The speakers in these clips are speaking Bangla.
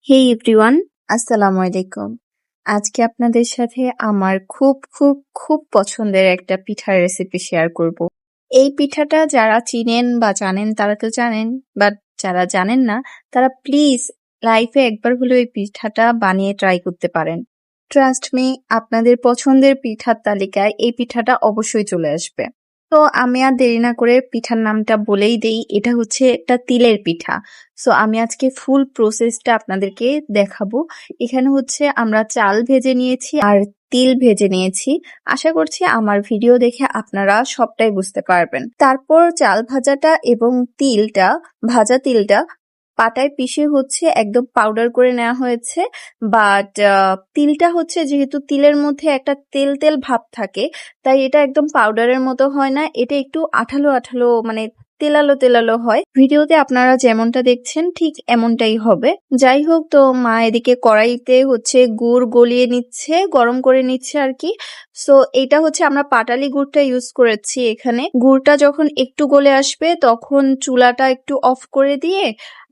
হেই এভরিওয়ান, আসসালামু আলাইকুম। আজকে আপনাদের সাথে আমার খুব খুব খুব পছন্দের একটা পিঠার রেসিপি শেয়ার করব। এই পিঠাটা যারা চিনেন বা জানেন তারা তো জানেন, বাট যারা জানেন না তারা প্লিজ লাইফে একবার হলেও এই পিঠাটা বানিয়ে ট্রাই করতে পারেন। ট্রাস্ট মি, আপনাদের পছন্দের পিঠার তালিকায় এই পিঠাটা অবশ্যই চলে আসবে। তো আমি আর দেরি না করে পিঠার নামটা বলেই দেই, এটা হচ্ছে একটা তিলের পিঠা। সো আমি আজকে ফুল প্রসেসটা আপনাদেরকে দেখাবো। এখানে হচ্ছে আমরা চাল ভেজে নিয়েছি আর তিল ভেজে নিয়েছি। আশা করছি আমার ভিডিও দেখে আপনারা সবটাই বুঝতে পারবেন। তারপর চাল ভাজাটা এবং ভাজা তিলটা পাটায় পিষে হচ্ছে একদম পাউডার করে নেওয়া হয়েছে। বাট তিলটা হচ্ছে যেহেতু তিলের মধ্যে একটা তেল তেল ভাব থাকে, তাই এটা একদম পাউডারের মতো হয় না, এটা একটু আঠালো আঠালো মানে তেলালো তেলালো হয়। ভিডিওতে আপনারা যেমনটা দেখছেন ঠিক এমনটাই হবে। যাই হোক, তো মা এদিকে কড়াইতে হচ্ছে গুড় গলিয়ে নিচ্ছে, গরম করে নিচ্ছে আর কি। সো এটা হচ্ছে আমরা পাটালি গুড়টা ইউজ করেছি এখানে। গুড়টা যখন একটু গলে আসবে তখন চুলাটা একটু অফ করে দিয়ে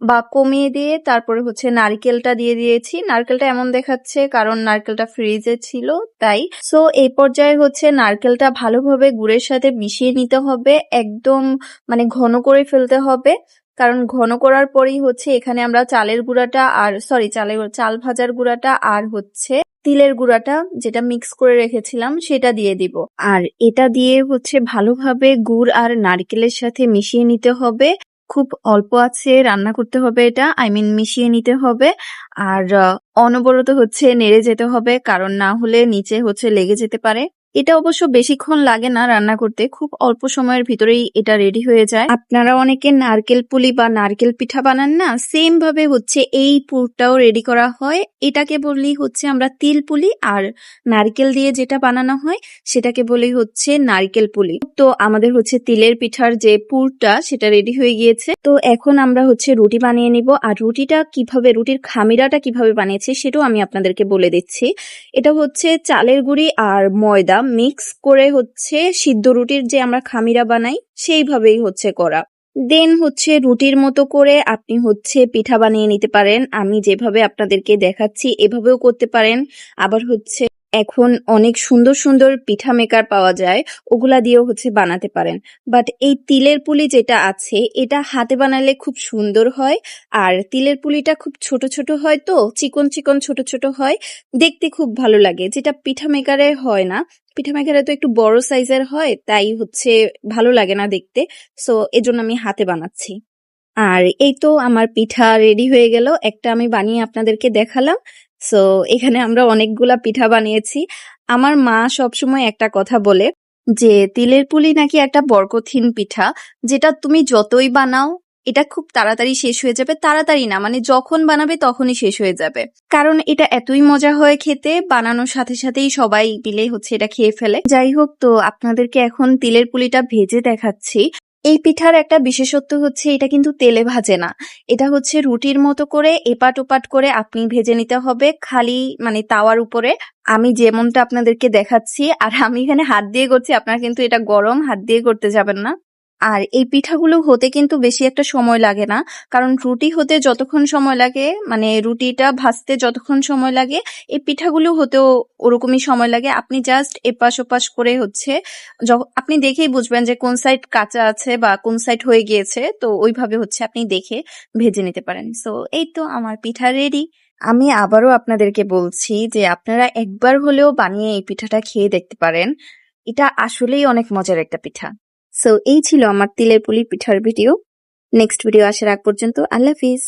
বা কমিয়ে দিয়ে তারপরে হচ্ছে নারকেলটা দিয়ে দিয়েছি। নারকেলটা এমন দেখাচ্ছে কারণ নারকেলটা ফ্রিজে ছিল তাই। সো এই পর্যায়ে হচ্ছে নারকেলটা ভালোভাবে গুড়ের সাথে মিশিয়ে নিতে হবে, একদম মানে ঘন করে ফেলতে হবে। কারণ ঘন করার পরেই হচ্ছে এখানে আমরা চালের গুঁড়াটা আর চাল ভাজার গুঁড়াটা আর হচ্ছে তিলের গুঁড়াটা যেটা মিক্স করে রেখেছিলাম সেটা দিয়ে দিব। আর এটা দিয়ে হচ্ছে ভালোভাবে গুড় আর নারকেলের সাথে মিশিয়ে নিতে হবে। খুব অল্প আছে রান্না করতে হবে, এটা মিশিয়ে নিতে হবে। আর অনবরত হচ্ছে নেড়ে যেতে হবে, কারণ না হলে নিচে হচ্ছে লেগে যেতে পারে। এটা অবশ্য বেশিক্ষণ লাগে না রান্না করতে, খুব অল্প সময়ের ভিতরেই এটা রেডি হয়ে যায়। আপনারা অনেকে নারকেল পুলি বা নারকেল পিঠা বানান না, সেম ভাবে হচ্ছে এই পুরটাও রেডি করা হয়। এটাকে বলি হচ্ছে আমরা তিল পুলি, আর নারকেল দিয়ে যেটা বানানো হয় সেটাকে বলি হচ্ছে নারকেল পুলি। তো আমাদের হচ্ছে তিলের পিঠার যে পুরটা সেটা রেডি হয়ে গিয়েছে। তো এখন আমরা হচ্ছে রুটি বানিয়ে নিব, আর রুটির খামিরাটা কিভাবে বানিয়েছি সেটাও আমি আপনাদেরকে বলে দিচ্ছি। এটা হচ্ছে চালের গুঁড়ি আর ময়দা মিক্স করে হচ্ছে সিদ্ধ রুটির যে আমরা খামিরা বানাই সেইভাবেই হচ্ছে করা। দেন হচ্ছে রুটির মতো করে আপনি হচ্ছে পিঠা বানিয়ে নিতে পারেন। আমি যেভাবে আপনাদেরকে দেখাচ্ছি এভাবেও করতে পারেন। আবার হচ্ছে এখন অনেক সুন্দর সুন্দর পিঠা মেকার পাওয়া যায়, ওগুলা দিয়েও হচ্ছে বানাতে পারেন। বাট এই তিলের পুলি যেটা আছে এটা হাতে বানালে খুব সুন্দর হয়। আর তিলের পুলিটা খুব ছোট ছোট হয়, তো চিকন চিকন ছোট ছোট হয়, দেখতে খুব ভালো লাগে, যেটা পিঠা মেকারে হয় না। পিঠা মেকারে তো একটু বড় সাইজের হয়, তাই হচ্ছে ভালো লাগে না দেখতে। সো এজন্য আমি হাতে বানাচ্ছি। আর এই তো আমার পিঠা রেডি হয়ে গেল, একটা আমি বানিয়ে আপনাদেরকে দেখালাম। সো এখানে আমরা অনেকগুলা পিঠা বানিয়েছি। আমার মা সবসময় একটা কথা বলে যে তিলের পুলি নাকি একটা বরকতহীন পিঠা, যেটা তুমি যতই বানাও এটা খুব তাড়াতাড়ি শেষ হয়ে যাবে। তাড়াতাড়ি না, মানে যখন বানাবে তখনই শেষ হয়ে যাবে, কারণ এটা এতই মজা হয় খেতে, বানানোর সাথে সাথেই সবাই মিলে হচ্ছে এটা খেয়ে ফেলে। যাই হোক, তো আপনাদেরকে এখন তিলের পুলিটা ভেজে দেখাচ্ছি। এই পিঠার একটা বিশেষত্ব হচ্ছে এটা কিন্তু তেলে ভাজে না, এটা হচ্ছে রুটির মতো করে এপাট ওপাট করে আপনি ভেজে নিতে হবে, খালি মানে তাওয়ার উপরে। আমি যেমনটা আপনাদেরকে দেখাচ্ছি, আর আমি এখানে হাত দিয়ে করছি, আপনারা কিন্তু এটা গরম, হাত দিয়ে করতে যাবেন না। আর এই পিঠাগুলো হতে কিন্তু বেশি একটা সময় লাগে না, কারণ রুটি হতে যতক্ষণ সময় লাগে, মানে রুটিটা ভাজতে যতক্ষণ সময় লাগে এই পিঠাগুলো হতেও ওরকমই সময় লাগে। আপনি জাস্ট এপাশ ওপাশ করে হচ্ছে আপনি দেখেই বুঝবেন যে কোন সাইড কাঁচা আছে বা কোন সাইড হয়ে গিয়েছে, তো ওইভাবে হচ্ছে আপনি দেখে ভেজে নিতে পারেন। সো এই তো আমার পিঠা রেডি। আমি আবারও আপনাদেরকে বলছি যে আপনারা একবার হলেও বানিয়ে এই পিঠাটা খেয়ে দেখতে পারেন, এটা আসলেই অনেক মজার একটা পিঠা। সো এই ছিল আমার তিলের পুলি পিঠার ভিডিও। নেক্সট ভিডিও আসার আগ পর্যন্ত আল্লাহ হাফিজ।